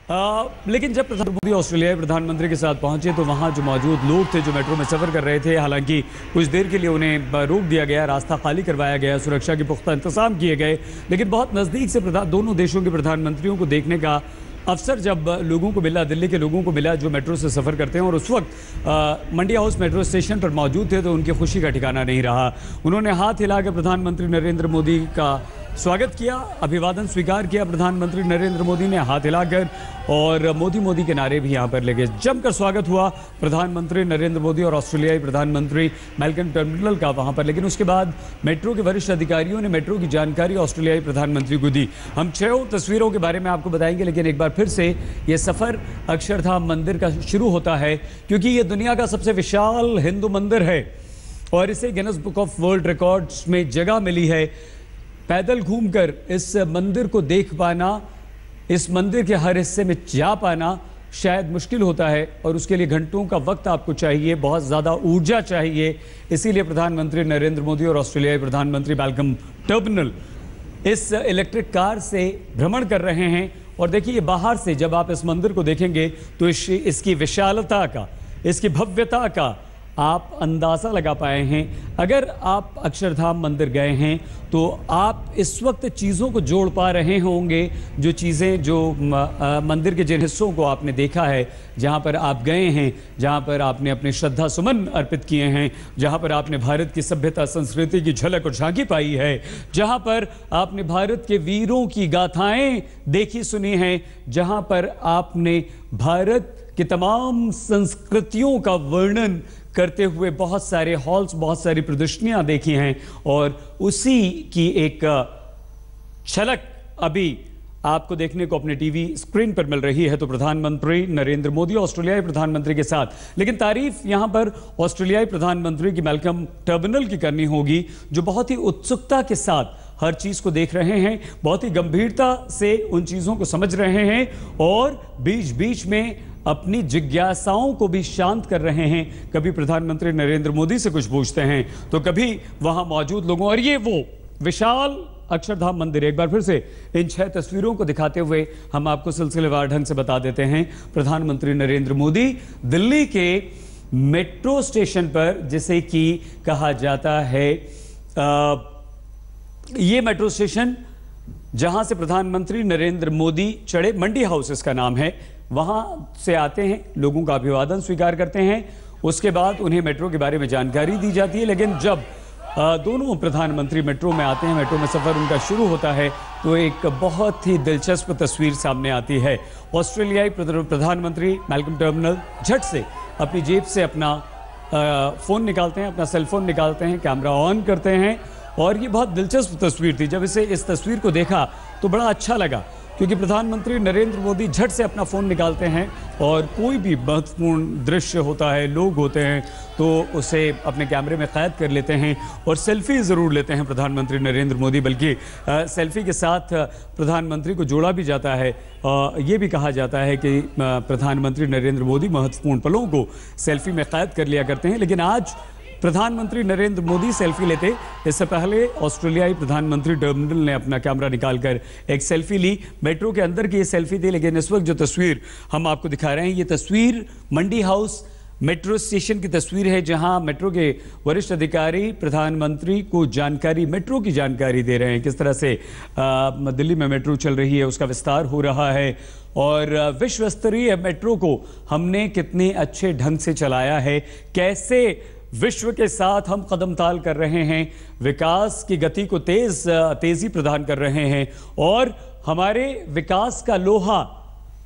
लेकिन जब प्रधानमंत्री मोदी ऑस्ट्रेलियाई प्रधानमंत्री के साथ पहुंचे तो वहां जो मौजूद लोग थे जो मेट्रो में सफ़र कर रहे थे, हालांकि कुछ देर के लिए उन्हें रोक दिया गया, रास्ता खाली करवाया गया, सुरक्षा के पुख्ता इंतजाम किए गए, लेकिन बहुत नज़दीक से दोनों देशों के प्रधानमंत्रियों को देखने का अवसर जब लोगों को मिला, दिल्ली के लोगों को मिला जो मेट्रो से सफ़र करते हैं और उस वक्त मंडी हाउस मेट्रो स्टेशन पर मौजूद थे, तो उनकी खुशी का ठिकाना नहीं रहा। उन्होंने हाथ हिलाकर प्रधानमंत्री नरेंद्र मोदी का स्वागत किया, अभिवादन स्वीकार किया। प्रधानमंत्री नरेंद्र मोदी ने हाथ हिलाकर और मोदी मोदी के नारे भी यहाँ पर लगे। जमकर स्वागत हुआ प्रधानमंत्री नरेंद्र मोदी और ऑस्ट्रेलियाई प्रधानमंत्री मैल्कम टर्मिनल का वहाँ पर। लेकिन उसके बाद मेट्रो के वरिष्ठ अधिकारियों ने मेट्रो की जानकारी ऑस्ट्रेलियाई प्रधानमंत्री को दी। हम 6 तस्वीरों के बारे में आपको बताएंगे, लेकिन एक बार फिर से ये सफ़र अक्षरधाम मंदिर का शुरू होता है, क्योंकि ये दुनिया का सबसे विशाल हिंदू मंदिर है और इसे Guinness book of world records में जगह मिली है। पैदल घूमकर इस मंदिर को देख पाना, इस मंदिर के हर हिस्से में जा पाना शायद मुश्किल होता है और उसके लिए घंटों का वक्त आपको चाहिए, बहुत ज़्यादा ऊर्जा चाहिए। इसीलिए प्रधानमंत्री नरेंद्र मोदी और ऑस्ट्रेलियाई प्रधानमंत्री मैल्कम टर्मिनल इस इलेक्ट्रिक कार से भ्रमण कर रहे हैं। और देखिए, बाहर से जब आप इस मंदिर को देखेंगे तो इसकी विशालता का, इसकी भव्यता का आप अंदाज़ा लगा पाए हैं। अगर आप अक्षरधाम मंदिर गए हैं तो आप इस वक्त चीज़ों को जोड़ पा रहे होंगे, जो चीज़ें जो मंदिर के जिन हिस्सों को आपने देखा है, जहाँ पर आप गए हैं, जहाँ पर आपने अपने श्रद्धा सुमन अर्पित किए हैं, जहाँ पर आपने भारत की सभ्यता संस्कृति की झलक और झांकी पाई है, जहाँ पर आपने भारत के वीरों की गाथाएं देखी सुनी हैं, जहाँ पर आपने भारत की तमाम संस्कृतियों का वर्णन करते हुए बहुत सारे हॉल्स, बहुत सारी प्रदर्शनियां देखी हैं, और उसी की एक झलक अभी आपको देखने को अपने टीवी स्क्रीन पर मिल रही है। तो प्रधानमंत्री नरेंद्र मोदी ऑस्ट्रेलियाई प्रधानमंत्री के साथ, लेकिन तारीफ यहां पर ऑस्ट्रेलियाई प्रधानमंत्री की मैल्कम टर्मिनल की करनी होगी, जो बहुत ही उत्सुकता के साथ हर चीज़ को देख रहे हैं, बहुत ही गंभीरता से उन चीज़ों को समझ रहे हैं और बीच बीच में अपनी जिज्ञासाओं को भी शांत कर रहे हैं। कभी प्रधानमंत्री नरेंद्र मोदी से कुछ पूछते हैं तो कभी वहां मौजूद लोगों, और ये वो विशाल अक्षरधाम मंदिर। एक बार फिर से इन 6 तस्वीरों को दिखाते हुए हम आपको सिलसिलेवार ढंग से बता देते हैं। प्रधानमंत्री नरेंद्र मोदी दिल्ली के मेट्रो स्टेशन पर, जिसे कि कहा जाता है ये मेट्रो स्टेशन जहां से प्रधानमंत्री नरेंद्र मोदी चढ़े, मंडी हाउस इसका नाम है, वहां से आते हैं, लोगों का अभिवादन स्वीकार करते हैं, उसके बाद उन्हें मेट्रो के बारे में जानकारी दी जाती है। लेकिन जब दोनों प्रधानमंत्री मेट्रो में आते हैं, मेट्रो में सफ़र उनका शुरू होता है, तो एक बहुत ही दिलचस्प तस्वीर सामने आती है। ऑस्ट्रेलियाई प्रधानमंत्री मैल्कम टर्मिनल झट से अपनी जेब से अपना फ़ोन निकालते हैं, अपना सेलफोन निकालते हैं, कैमरा ऑन करते हैं, और ये बहुत दिलचस्प तस्वीर थी। जब इस तस्वीर को देखा तो बड़ा अच्छा लगा, क्योंकि प्रधानमंत्री नरेंद्र मोदी झट से अपना फ़ोन निकालते हैं और कोई भी महत्वपूर्ण दृश्य होता है, लोग होते हैं, तो उसे अपने कैमरे में कैद कर लेते हैं और सेल्फी ज़रूर लेते हैं प्रधानमंत्री नरेंद्र मोदी। बल्कि सेल्फी के साथ प्रधानमंत्री को जोड़ा भी जाता है। ये भी कहा जाता है कि प्रधानमंत्री नरेंद्र मोदी महत्वपूर्ण पलों को सेल्फी में कैद कर लिया करते हैं। लेकिन आज प्रधानमंत्री नरेंद्र मोदी सेल्फी लेते, इससे पहले ऑस्ट्रेलियाई प्रधानमंत्री टर्मिनल ने अपना कैमरा निकालकर एक सेल्फी ली। मेट्रो के अंदर की ये सेल्फी थी, लेकिन इस वक्त जो तस्वीर हम आपको दिखा रहे हैं, ये तस्वीर मंडी हाउस मेट्रो स्टेशन की तस्वीर है, जहां मेट्रो के वरिष्ठ अधिकारी प्रधानमंत्री को मेट्रो की जानकारी दे रहे हैं, किस तरह से दिल्ली में मेट्रो चल रही है, उसका विस्तार हो रहा है, और विश्व स्तरीय मेट्रो को हमने कितने अच्छे ढंग से चलाया है, कैसे विश्व के साथ हम कदम ताल कर रहे हैं, विकास की गति को तेजी प्रदान कर रहे हैं, और हमारे विकास का लोहा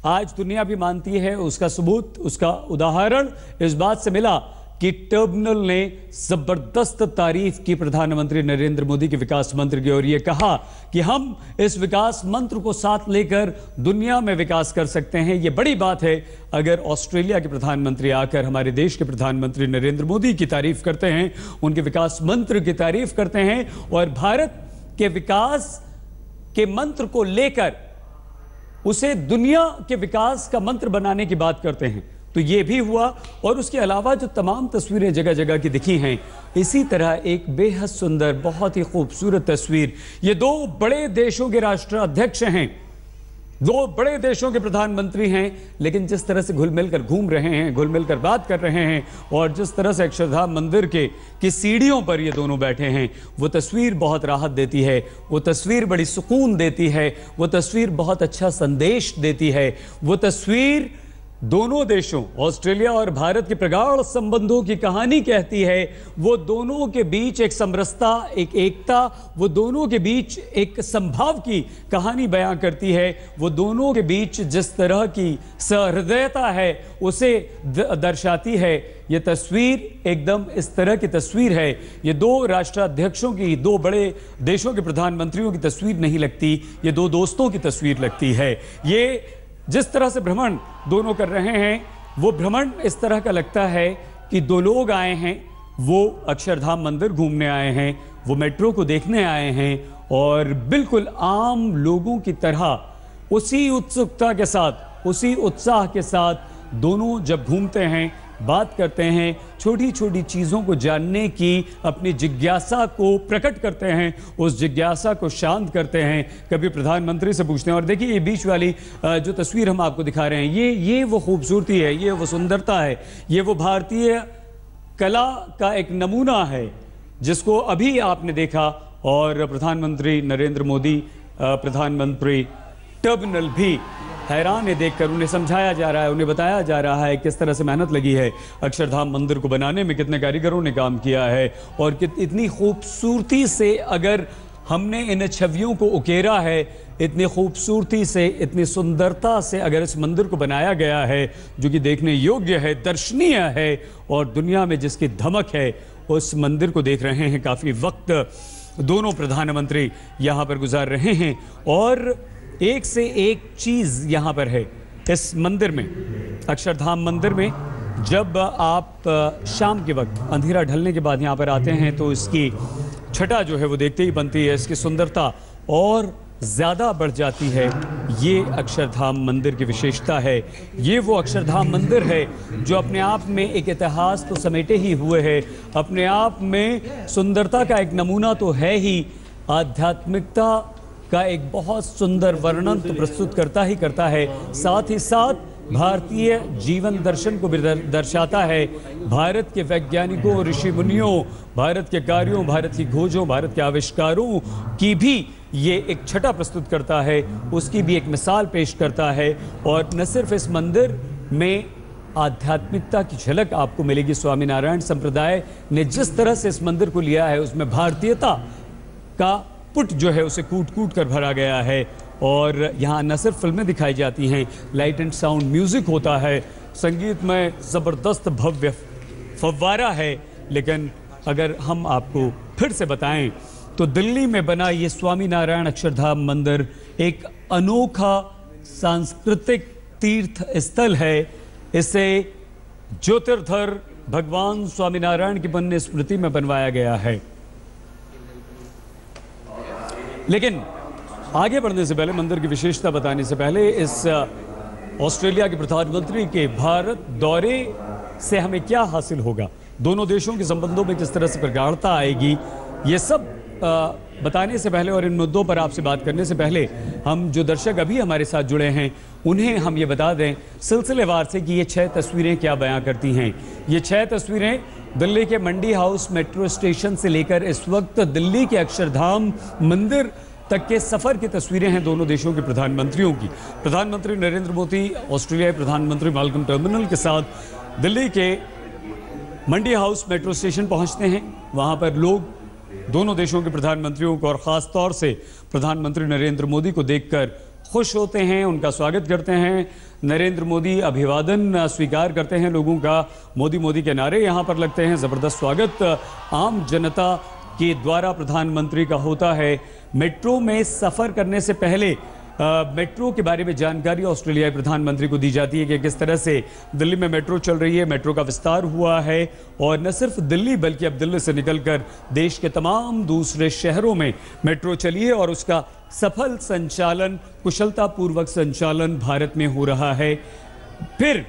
आज दुनिया भी मानती है। उसका सबूत, उसका उदाहरण इस बात से मिला कि टर्मिनल ने जबरदस्त तारीफ की प्रधानमंत्री नरेंद्र मोदी के विकास मंत्र की, और ये कहा कि हम इस विकास मंत्र को साथ लेकर दुनिया में विकास कर सकते हैं। ये बड़ी बात है अगर ऑस्ट्रेलिया के प्रधानमंत्री आकर हमारे देश के प्रधानमंत्री नरेंद्र मोदी की तारीफ करते हैं, उनके विकास मंत्र की तारीफ करते हैं, और भारत के विकास के मंत्र को लेकर उसे दुनिया के विकास का मंत्र बनाने की बात करते हैं। तो ये भी हुआ, और उसके अलावा जो तमाम तस्वीरें जगह जगह की दिखी हैं, इसी तरह एक बेहद सुंदर, बहुत ही खूबसूरत तस्वीर, ये 2 बड़े देशों के राष्ट्राध्यक्ष हैं दो बड़े देशों के प्रधानमंत्री हैं, लेकिन जिस तरह से घुल मिलकर घूम रहे हैं, घुल मिलकर बात कर रहे हैं, और जिस तरह से अक्षरधाम मंदिर की सीढ़ियों पर ये दोनों बैठे हैं, वो तस्वीर बहुत राहत देती है, वो तस्वीर बड़ी सुकून देती है, वो तस्वीर बहुत अच्छा संदेश देती है। वो तस्वीर दोनों देशों ऑस्ट्रेलिया और भारत के प्रगाढ़ संबंधों की कहानी कहती है। वो दोनों के बीच एक समरसता, एक एकता, वो दोनों के बीच एक संभाव की कहानी बयां करती है। वो दोनों के बीच जिस तरह की सहृदयता है उसे दर्शाती है। ये तस्वीर एकदम इस तरह की तस्वीर है। ये दो राष्ट्राध्यक्षों की, दो बड़े देशों के प्रधानमंत्रियों की तस्वीर नहीं लगती, ये दो दोस्तों की तस्वीर लगती है। ये जिस तरह से भ्रमण दोनों कर रहे हैं, वो भ्रमण इस तरह का लगता है कि दो लोग आए हैं, वो अक्षरधाम मंदिर घूमने आए हैं, वो मेट्रो को देखने आए हैं, और बिल्कुल आम लोगों की तरह उसी उत्सुकता के साथ, उसी उत्साह के साथ दोनों जब घूमते हैं, बात करते हैं, छोटी छोटी चीज़ों को जानने की अपनी जिज्ञासा को प्रकट करते हैं, उस जिज्ञासा को शांत करते हैं, कभी प्रधानमंत्री से पूछते हैं। और देखिए ये बीच वाली जो तस्वीर हम आपको दिखा रहे हैं, ये वो खूबसूरती है, ये वो सुंदरता है, ये वो भारतीय कला का एक नमूना है जिसको अभी आपने देखा। और प्रधानमंत्री नरेंद्र मोदी, प्रधानमंत्री टर्मिनल भी हैरान है देखकर। उन्हें समझाया जा रहा है, उन्हें बताया जा रहा है किस तरह से मेहनत लगी है अक्षरधाम मंदिर को बनाने में, कितने कारीगरों ने काम किया है, और इतनी खूबसूरती से अगर हमने इन छवियों को उकेरा है, इतनी खूबसूरती से, इतनी सुंदरता से अगर इस मंदिर को बनाया गया है, जो कि देखने योग्य है, दर्शनीय है, और दुनिया में जिसकी धमक है, उस मंदिर को देख रहे हैं। काफ़ी वक्त दोनों प्रधानमंत्री यहाँ पर गुजार रहे हैं, और एक से एक चीज़ यहाँ पर है इस मंदिर में, अक्षरधाम मंदिर में। जब आप शाम के वक्त अंधेरा ढलने के बाद यहाँ पर आते हैं तो इसकी छटा जो है वो देखते ही बनती है, इसकी सुंदरता और ज़्यादा बढ़ जाती है। ये अक्षरधाम मंदिर की विशेषता है। ये वो अक्षरधाम मंदिर है जो अपने आप में एक इतिहास तो समेटे ही हुए है, अपने आप में सुंदरता का एक नमूना तो है ही, आध्यात्मिकता का एक बहुत सुंदर वर्णन तो प्रस्तुत करता है, साथ ही साथ भारतीय जीवन दर्शन को भी दर्शाता है। भारत के वैज्ञानिकों, ऋषि मुनियों, भारत के कार्यों, भारत की खोजों, भारत के आविष्कारों की भी ये एक छटा प्रस्तुत करता है, उसकी भी एक मिसाल पेश करता है। और न सिर्फ इस मंदिर में आध्यात्मिकता की झलक आपको मिलेगी, स्वामीनारायण संप्रदाय ने जिस तरह से इस मंदिर को लिया है उसमें भारतीयता का पुट जो है उसे कूट कूट कर भरा गया है। और यहाँ न सिर्फ फिल्में दिखाई जाती हैं, लाइट एंड साउंड म्यूज़िक होता है, संगीत में ज़बरदस्त भव्य फव्वारा है। लेकिन अगर हम आपको फिर से बताएं तो दिल्ली में बना ये स्वामीनारायण अक्षरधाम मंदिर एक अनोखा सांस्कृतिक तीर्थ स्थल है। इसे ज्योतिर्धर भगवान स्वामीनारायण की पुण्य स्मृति में बनवाया गया है। लेकिन आगे बढ़ने से पहले, मंदिर की विशेषता बताने से पहले, इस ऑस्ट्रेलिया के प्रधानमंत्री के भारत दौरे से हमें क्या हासिल होगा, दोनों देशों के संबंधों में किस तरह से प्रगाढ़ता आएगी, ये सब बताने से पहले और इन मुद्दों पर आपसे बात करने से पहले, हम जो दर्शक अभी हमारे साथ जुड़े हैं उन्हें हम ये बता दें सिलसिलेवार से कि ये 6 तस्वीरें क्या बयां करती हैं। ये 6 तस्वीरें दिल्ली के मंडी हाउस मेट्रो स्टेशन से लेकर इस वक्त दिल्ली के अक्षरधाम मंदिर तक के सफ़र की तस्वीरें हैं दोनों देशों के प्रधानमंत्रियों की। प्रधानमंत्री नरेंद्र मोदी ऑस्ट्रेलियाई प्रधानमंत्री माल्कम टर्मिनल के साथ दिल्ली के मंडी हाउस मेट्रो स्टेशन पहुंचते हैं। वहां पर लोग दोनों देशों के प्रधानमंत्रियों को और ख़ास तौर से प्रधानमंत्री नरेंद्र मोदी को देखकर खुश होते हैं, उनका स्वागत करते हैं। नरेंद्र मोदी अभिवादन स्वीकार करते हैं लोगों का, मोदी मोदी के नारे यहाँ पर लगते हैं, ज़बरदस्त स्वागत आम जनता के द्वारा प्रधानमंत्री का होता है। मेट्रो में सफ़र करने से पहले मेट्रो के बारे में जानकारी ऑस्ट्रेलियाई प्रधानमंत्री को दी जाती है कि किस तरह से दिल्ली में मेट्रो चल रही है, मेट्रो का विस्तार हुआ है, और न सिर्फ दिल्ली बल्कि अब दिल्ली से निकलकर देश के तमाम दूसरे शहरों में मेट्रो चली है और उसका सफल संचालन, कुशलतापूर्वक संचालन भारत में हो रहा है। फिर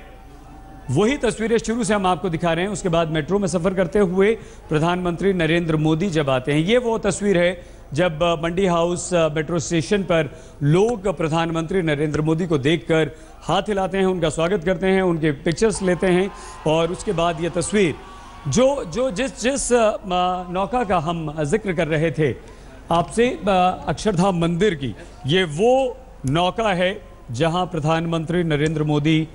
वही तस्वीरें शुरू से हम आपको दिखा रहे हैं। उसके बाद मेट्रो में सफ़र करते हुए प्रधानमंत्री नरेंद्र मोदी जब आते हैं, ये वो तस्वीर है जब मंडी हाउस मेट्रो स्टेशन पर लोग प्रधानमंत्री नरेंद्र मोदी को देखकर हाथ हिलाते हैं, उनका स्वागत करते हैं, उनके पिक्चर्स लेते हैं और उसके बाद ये तस्वीर जो जिस नौका का हम जिक्र कर रहे थे आपसे, अक्षरधाम मंदिर की, ये वो नौका है जहां प्रधानमंत्री नरेंद्र मोदी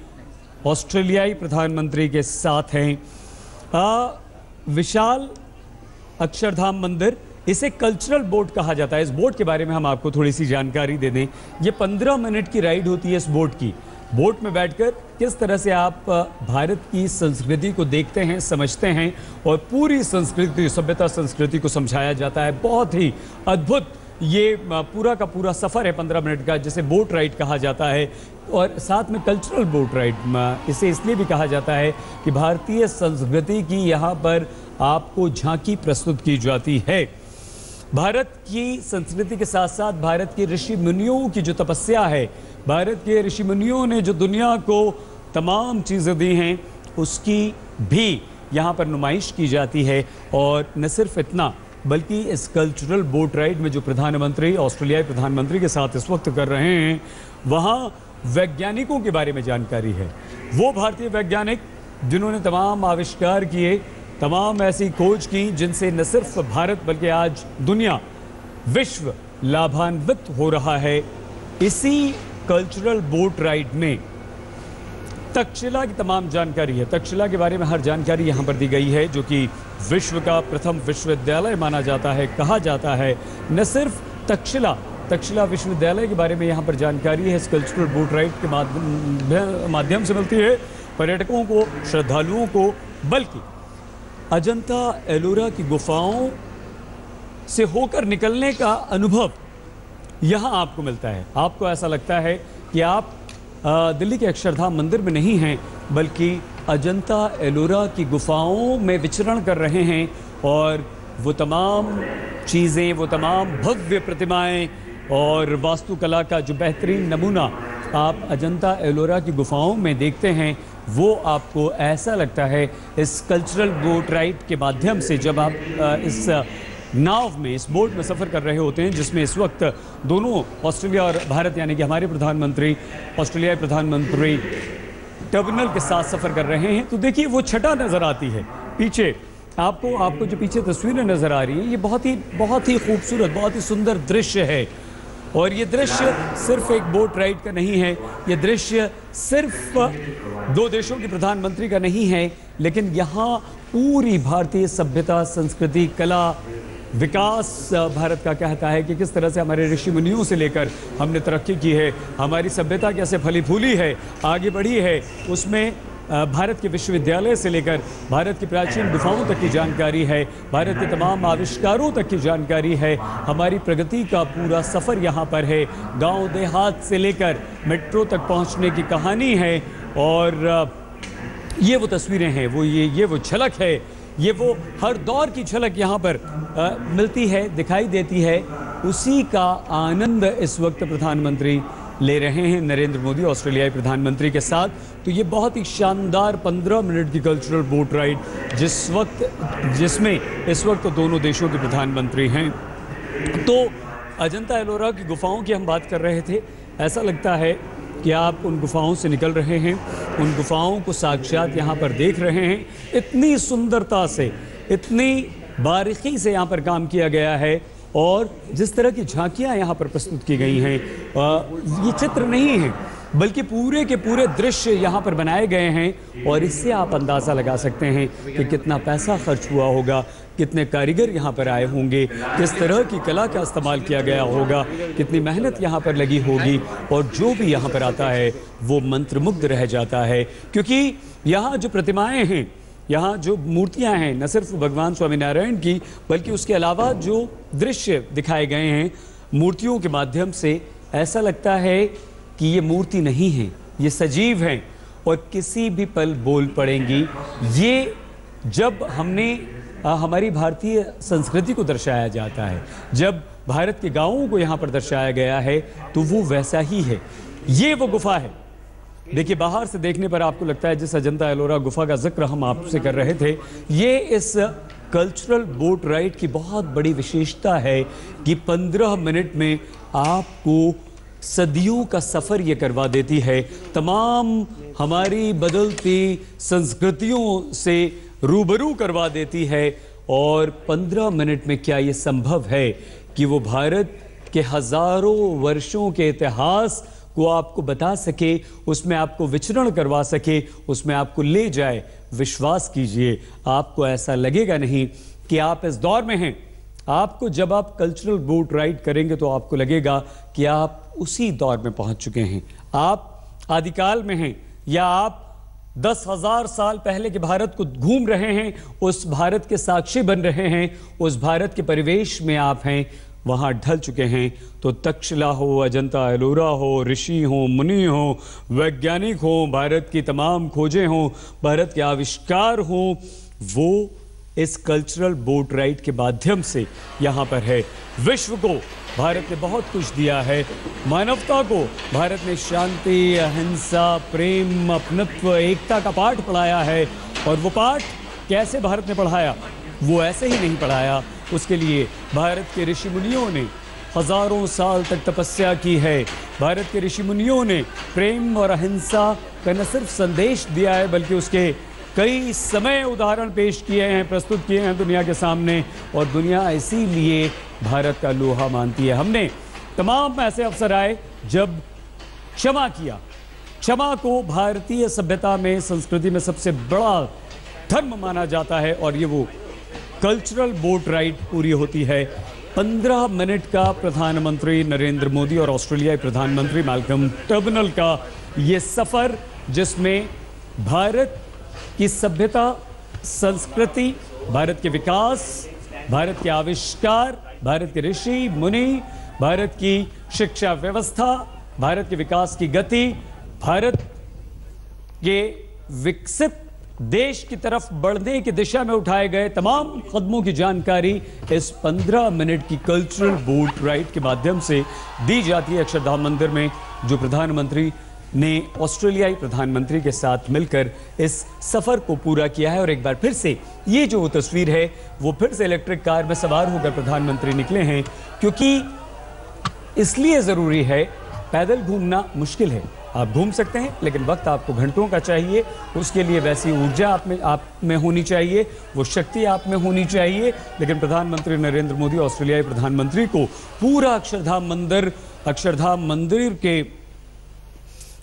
ऑस्ट्रेलियाई प्रधानमंत्री के साथ हैं। विशाल अक्षरधाम मंदिर, इसे कल्चरल बोट कहा जाता है। इस बोट के बारे में हम आपको थोड़ी सी जानकारी दे दें। ये 15 मिनट की राइड होती है इस बोट की। बोट में बैठकर किस तरह से आप भारत की संस्कृति को देखते हैं, समझते हैं और पूरी संस्कृति, सभ्यता, संस्कृति को समझाया जाता है। बहुत ही अद्भुत ये पूरा का पूरा सफ़र है 15 मिनट का, जिसे बोट राइड कहा जाता है। और साथ में कल्चरल बोट राइड, इसे इसलिए भी कहा जाता है कि भारतीय संस्कृति की यहाँ पर आपको झांकी प्रस्तुत की जाती है। भारत की संस्कृति के साथ साथ भारत के ऋषि मुनियों की जो तपस्या है, भारत के ऋषि मुनियों ने जो दुनिया को तमाम चीज़ें दी हैं, उसकी भी यहाँ पर नुमाइश की जाती है। और न सिर्फ इतना, बल्कि इस कल्चरल बोट राइड में जो प्रधानमंत्री ऑस्ट्रेलियाई प्रधानमंत्री के साथ इस वक्त कर रहे हैं, वहाँ वैज्ञानिकों के बारे में जानकारी है। वो भारतीय वैज्ञानिक जिन्होंने तमाम आविष्कार किए, तमाम ऐसी खोज की जिनसे न सिर्फ भारत बल्कि आज दुनिया, विश्व लाभान्वित हो रहा है। इसी कल्चरल बोट राइड में तक्षशिला की तमाम जानकारी है। तक्षशिला के बारे में हर जानकारी यहाँ पर दी गई है, जो कि विश्व का प्रथम विश्वविद्यालय माना जाता है, कहा जाता है। न सिर्फ तक्षशिला विश्वविद्यालय के बारे में यहाँ पर जानकारी है, इस कल्चरल बोट राइड के माध्यम से मिलती है पर्यटकों को, श्रद्धालुओं को, बल्कि अजंता एलोरा की गुफाओं से होकर निकलने का अनुभव यहाँ आपको मिलता है। आपको ऐसा लगता है कि आप दिल्ली के अक्षरधाम मंदिर में नहीं हैं, बल्कि अजंता एलोरा की गुफाओं में विचरण कर रहे हैं। और वो तमाम चीज़ें, वो तमाम भव्य प्रतिमाएं और वास्तुकला का जो बेहतरीन नमूना आप अजंता एलोरा की गुफाओं में देखते हैं, वो आपको ऐसा लगता है इस कल्चरल बोट राइड के माध्यम से, जब आप इस नाव में, इस बोट में सफ़र कर रहे होते हैं, जिसमें इस वक्त दोनों ऑस्ट्रेलिया और भारत यानी कि हमारे प्रधानमंत्री, ऑस्ट्रेलियाई प्रधानमंत्री टर्मिनल के साथ सफ़र कर रहे हैं। तो देखिए वो छटा नज़र आती है पीछे आपको जो पीछे तस्वीरें नज़र आ रही हैं, ये बहुत ही खूबसूरत, बहुत ही सुंदर दृश्य है। और ये दृश्य सिर्फ एक बोट राइड का नहीं है, ये दृश्य सिर्फ दो देशों के प्रधानमंत्री का नहीं है, लेकिन यहाँ पूरी भारतीय सभ्यता, संस्कृति, कला, विकास भारत का कहता है कि किस तरह से हमारे ऋषि मुनियों से लेकर हमने तरक्की की है, हमारी सभ्यता कैसे फली फूली है, आगे बढ़ी है। उसमें भारत के विश्वविद्यालय से लेकर भारत की प्राचीन गुफाओं तक की जानकारी है, भारत के तमाम आविष्कारों तक की जानकारी है। हमारी प्रगति का पूरा सफ़र यहाँ पर है, गांव देहात से लेकर मेट्रो तक पहुँचने की कहानी है। और ये वो तस्वीरें हैं, वो ये वो झलक है, ये वो हर दौर की झलक यहाँ पर मिलती है, दिखाई देती है। उसी का आनंद इस वक्त प्रधानमंत्री ले रहे हैं, नरेंद्र मोदी ऑस्ट्रेलियाई प्रधानमंत्री के साथ। तो ये बहुत ही शानदार 15 मिनट की कल्चरल बोट राइड, जिसमें इस वक्त दोनों देशों के प्रधानमंत्री हैं। तो अजंता एलोरा की गुफाओं की हम बात कर रहे थे। ऐसा लगता है कि आप उन गुफाओं से निकल रहे हैं, उन गुफाओं को साक्षात यहाँ पर देख रहे हैं। इतनी सुंदरता से, इतनी बारीकी से यहाँ पर काम किया गया है। और जिस तरह की झांकियाँ यहाँ पर प्रस्तुत की गई हैं, ये चित्र नहीं है, बल्कि पूरे के पूरे दृश्य यहाँ पर बनाए गए हैं। और इससे आप अंदाज़ा लगा सकते हैं कि कितना पैसा खर्च हुआ होगा, कितने कारीगर यहाँ पर आए होंगे, किस तरह की कला का इस्तेमाल किया गया होगा, कितनी मेहनत यहाँ पर लगी होगी। और जो भी यहाँ पर आता है वो मंत्रमुग्ध रह जाता है, क्योंकि यहाँ जो प्रतिमाएँ हैं, यहाँ जो मूर्तियाँ हैं, न सिर्फ भगवान स्वामीनारायण की, बल्कि उसके अलावा जो दृश्य दिखाए गए हैं मूर्तियों के माध्यम से, ऐसा लगता है कि ये मूर्ति नहीं है, ये सजीव हैं और किसी भी पल बोल पड़ेंगी। ये जब हमारी भारतीय संस्कृति को दर्शाया जाता है, जब भारत के गाँवों को यहाँ पर दर्शाया गया है, तो वो वैसा ही है। ये वो गुफा है देखिए, बाहर से देखने पर आपको लगता है जिस अजंता एलोरा गुफा का जिक्र हम आपसे कर रहे थे, ये इस कल्चरल बोट राइड की बहुत बड़ी विशेषता है कि 15 मिनट में आपको सदियों का सफ़र ये करवा देती है, तमाम हमारी बदलती संस्कृतियों से रूबरू करवा देती है। और 15 मिनट में क्या ये संभव है कि वो भारत के हज़ारों वर्षों के इतिहास को आपको बता सके, उसमें आपको विचरण करवा सके, उसमें आपको ले जाए। विश्वास कीजिए, आपको ऐसा लगेगा नहीं कि आप इस दौर में हैं। आपको जब आप कल्चरल बोट राइड करेंगे तो आपको लगेगा कि आप उसी दौर में पहुंच चुके हैं, आप आदिकाल में हैं, या आप 10,000 साल पहले के भारत को घूम रहे हैं, उस भारत के साक्षी बन रहे हैं, उस भारत के परिवेश में आप हैं, वहाँ ढल चुके हैं। तो तक्षशिला हो, अजंता एलोरा हो, ऋषि हो, मुनि हो, वैज्ञानिक हो, भारत की तमाम खोजें हों, भारत के आविष्कार हों, वो इस कल्चरल बोट राइड के माध्यम से यहाँ पर है। विश्व को भारत ने बहुत कुछ दिया है, मानवता को भारत ने शांति, अहिंसा, प्रेम, अपनत्व, एकता का पाठ पढ़ाया है। और वो पाठ कैसे भारत ने पढ़ाया? वो ऐसे ही नहीं पढ़ाया, उसके लिए भारत के ऋषि मुनियों ने हजारों साल तक तपस्या की है। भारत के ऋषि मुनियों ने प्रेम और अहिंसा का न सिर्फ संदेश दिया है, बल्कि उसके कई समय उदाहरण पेश किए हैं, प्रस्तुत किए हैं दुनिया के सामने। और दुनिया इसीलिए भारत का लोहा मानती है। हमने तमाम ऐसे अवसर आए जब क्षमा किया। क्षमा को भारतीय सभ्यता में, संस्कृति में सबसे बड़ा धर्म माना जाता है, और ये वो कल्चरल बोट राइड पूरी होती है। 15 मिनट का प्रधानमंत्री नरेंद्र मोदी और ऑस्ट्रेलियाई प्रधानमंत्री मैल्कम टर्बनल का ये सफ़र, जिसमें भारत की सभ्यता, संस्कृति, भारत के विकास, भारत के आविष्कार, भारत के ऋषि मुनि, भारत की शिक्षा व्यवस्था, भारत के विकास की गति, भारत के विकसित देश की तरफ बढ़ने की दिशा में उठाए गए तमाम कदमों की जानकारी इस 15 मिनट की कल्चरल बोट राइड के माध्यम से दी जाती है अक्षरधाम मंदिर में, जो प्रधानमंत्री ने ऑस्ट्रेलियाई प्रधानमंत्री के साथ मिलकर इस सफ़र को पूरा किया है। और एक बार फिर से ये जो तस्वीर है, वो फिर से इलेक्ट्रिक कार में सवार होकर प्रधानमंत्री निकले हैं, क्योंकि इसलिए ज़रूरी है। पैदल घूमना मुश्किल है, आप घूम सकते हैं, लेकिन वक्त आपको घंटों का चाहिए। उसके लिए वैसी ऊर्जा आप में होनी चाहिए, वो शक्ति आप में होनी चाहिए। लेकिन प्रधानमंत्री नरेंद्र मोदी ऑस्ट्रेलियाई प्रधानमंत्री को पूरा अक्षरधाम मंदिर के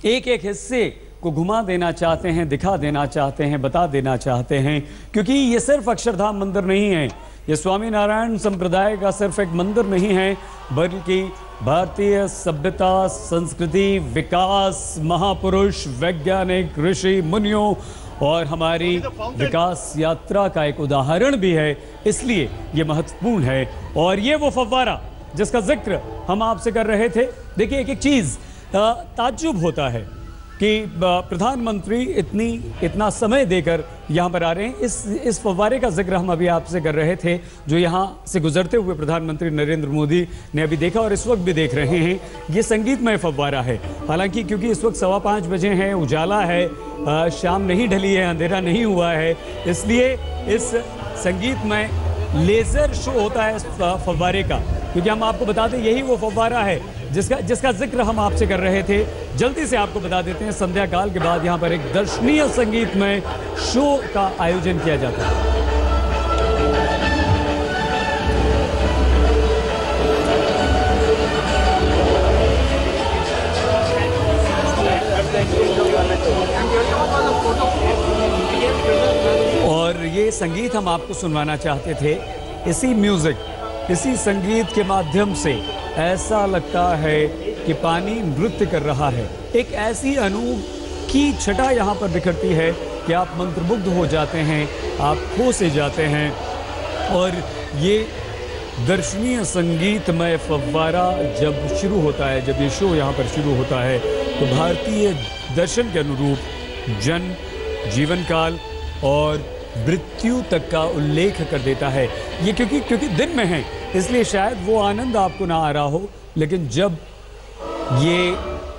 एक एक हिस्से को घुमा देना चाहते हैं, दिखा देना चाहते हैं, बता देना चाहते हैं। क्योंकि ये सिर्फ अक्षरधाम मंदिर नहीं है, ये स्वामीनारायण संप्रदाय का सिर्फ एक मंदिर नहीं है, बल्कि भारतीय सभ्यता, संस्कृति, विकास, महापुरुष, वैज्ञानिक, ऋषि मुनियों और हमारी विकास यात्रा का एक उदाहरण भी है। इसलिए ये महत्वपूर्ण है। और ये वो फव्वारा जिसका जिक्र हम आपसे कर रहे थे। देखिए, एक एक चीज़ ताज्जुब होता है कि प्रधानमंत्री इतना समय देकर यहाँ पर आ रहे हैं। इस फव्वारे का जिक्र हम अभी आपसे कर रहे थे, जो यहाँ से गुजरते हुए प्रधानमंत्री नरेंद्र मोदी ने अभी देखा और इस वक्त भी देख रहे हैं। ये संगीतमय फव्वारा है। हालांकि क्योंकि इस वक्त 5:15 बजे हैं, उजाला है, शाम नहीं ढली है, अंधेरा नहीं हुआ है, इसलिए इस संगीतमय लेज़र शो होता है इस फव्वारे का। क्योंकि हम आपको बता दें, यही वो फव्वारा है जिसका जिक्र हम आपसे कर रहे थे। जल्दी से आपको बता देते हैं, संध्या काल के बाद यहाँ पर एक दर्शनीय संगीतमय शो का आयोजन किया जाता है। और ये संगीत हम आपको सुनवाना चाहते थे। इसी म्यूजिक, इसी संगीत के माध्यम से ऐसा लगता है कि पानी नृत्य कर रहा है। एक ऐसी अनोखी छटा यहाँ पर बिखरती है कि आप मंत्रमुग्ध हो जाते हैं, आप खो से जाते हैं। और ये दर्शनीय संगीतमय फव्वारा जब शुरू होता है, जब ये शो यहाँ पर शुरू होता है, तो भारतीय दर्शन के अनुरूप जन्म, जीवन काल और मृत्यु तक का उल्लेख कर देता है। ये क्योंकि दिन में है, इसलिए शायद वो आनंद आपको ना आ रहा हो, लेकिन जब ये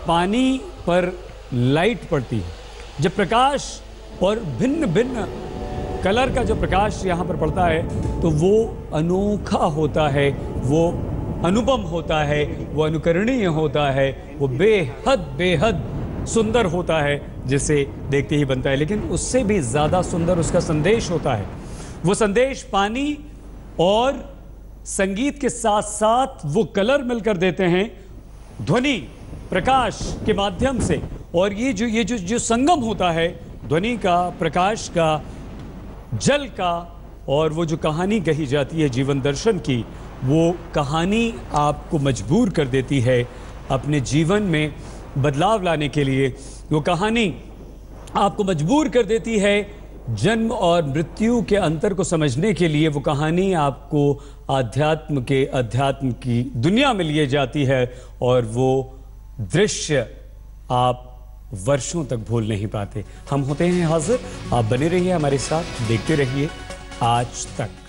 पानी पर लाइट पड़ती है, जब प्रकाश और भिन्न भिन्न कलर का जो प्रकाश यहाँ पर पड़ता है तो वो अनोखा होता है, वो अनुपम होता है, वो अनुकरणीय होता है, वो बेहद बेहद सुंदर होता है, जिसे देखते ही बनता है। लेकिन उससे भी ज़्यादा सुंदर उसका संदेश होता है। वो संदेश पानी और संगीत के साथ साथ वो कलर मिलकर देते हैं ध्वनि प्रकाश के माध्यम से। और ये जो संगम होता है ध्वनि का, प्रकाश का, जल का, और वो जो कहानी कही जाती है जीवन दर्शन की, वो कहानी आपको मजबूर कर देती है अपने जीवन में बदलाव लाने के लिए। वो कहानी आपको मजबूर कर देती है जन्म और मृत्यु के अंतर को समझने के लिए। वो कहानी आपको अध्यात्म की दुनिया में लिए जाती है और वो दृश्य आप वर्षों तक भूल नहीं पाते। हम होते हैं हाजिर, आप बने रहिए हमारे साथ, देखते रहिए आज तक।